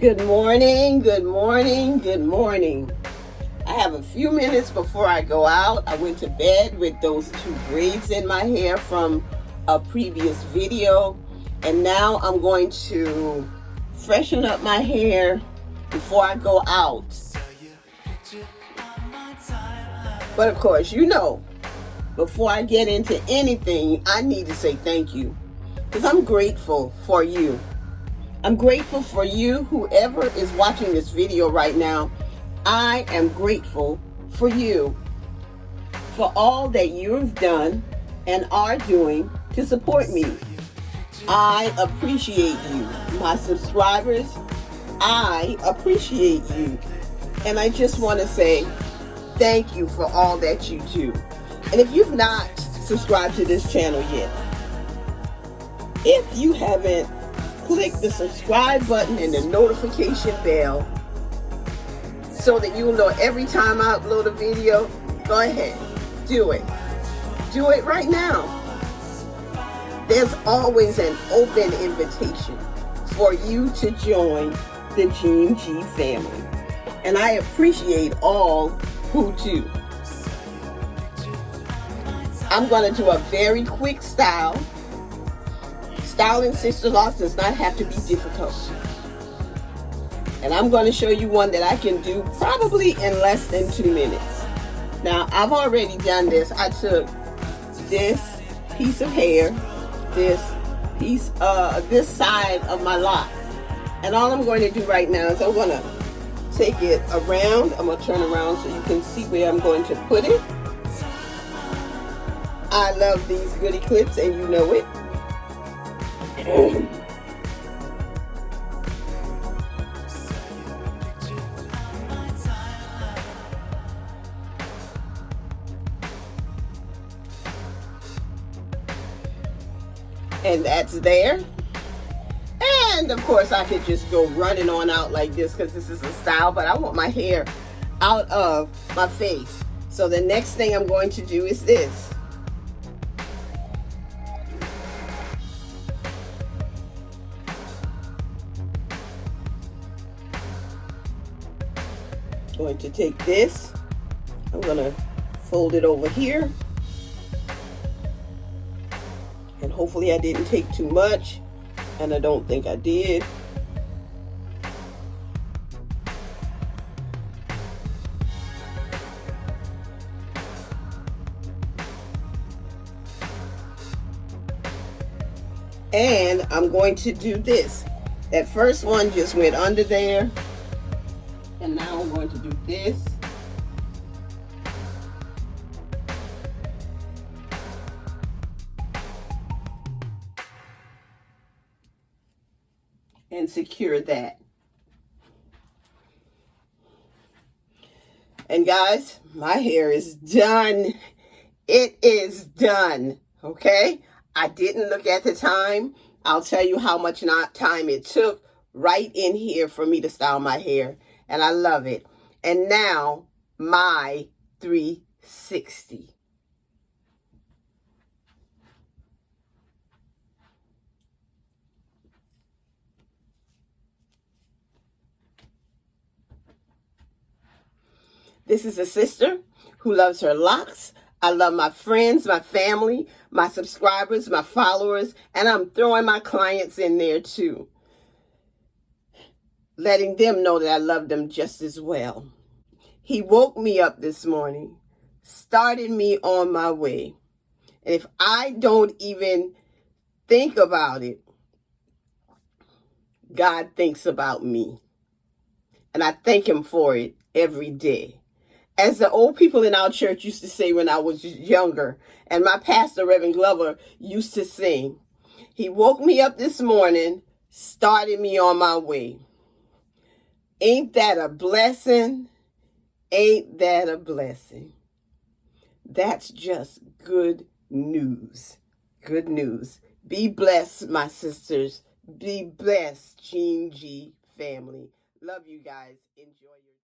Good morning, good morning, good morning. I have a few minutes before I go out. I went to bed with those two braids in my hair from a previous video. And now I'm going to freshen up my hair before I go out. But of course, you know, before I get into anything, I need to say thank you. Because I'm grateful for you. I'm grateful for you, whoever is watching this video right now. I am grateful for you, for all that you've done and are doing to support me. I appreciate you. My subscribers, I appreciate you. And I just want to say thank you for all that you do. And if you've not subscribed to this channel yet, if you haven't, click the subscribe button and the notification bell so that you'll know every time I upload a video. Go ahead, do it. Do it right now. There's always an open invitation for you to join the Gene G family. And I appreciate all who do. I'm going to do a very quick style. Styling Sisterlocks does not have to be difficult. And I'm going to show you one that I can do probably in less than 2 minutes. Now, I've already done this. I took this piece of hair, this side of my locks. And all I'm going to do right now is I'm going to take it around. I'm going to turn around so you can see where I'm going to put it. I love these goody clips and you know it. And that's there. And of course I could just go running on out like this because this is a style, but I want my hair out of my face. So the next thing I'm going to do is this. Going to take this, I'm going to fold it over here, and hopefully I didn't take too much, and I don't think I did. And I'm going to do this. That first one just went under there. And now I'm going to do this. And secure that. And guys, my hair is done. It is done. Okay? I didn't look at the time. I'll tell you how much time it took right in here for me to style my hair. And I love it. And now, my 360. This is a sister who loves her locks. I love my friends, my family, my subscribers, my followers, and I'm throwing my clients in there too, letting them know that I love them just as well. He woke me up this morning, started me on my way. And if I don't even think about it, God thinks about me. And I thank him for it every day. As the old people in our church used to say when I was younger, and my pastor, Reverend Glover, used to sing, he woke me up this morning, started me on my way. Ain't that a blessing? Ain't that a blessing? That's just good news. Good news. Be blessed, my sisters. Be blessed, Gene G family. Love you guys. Enjoy your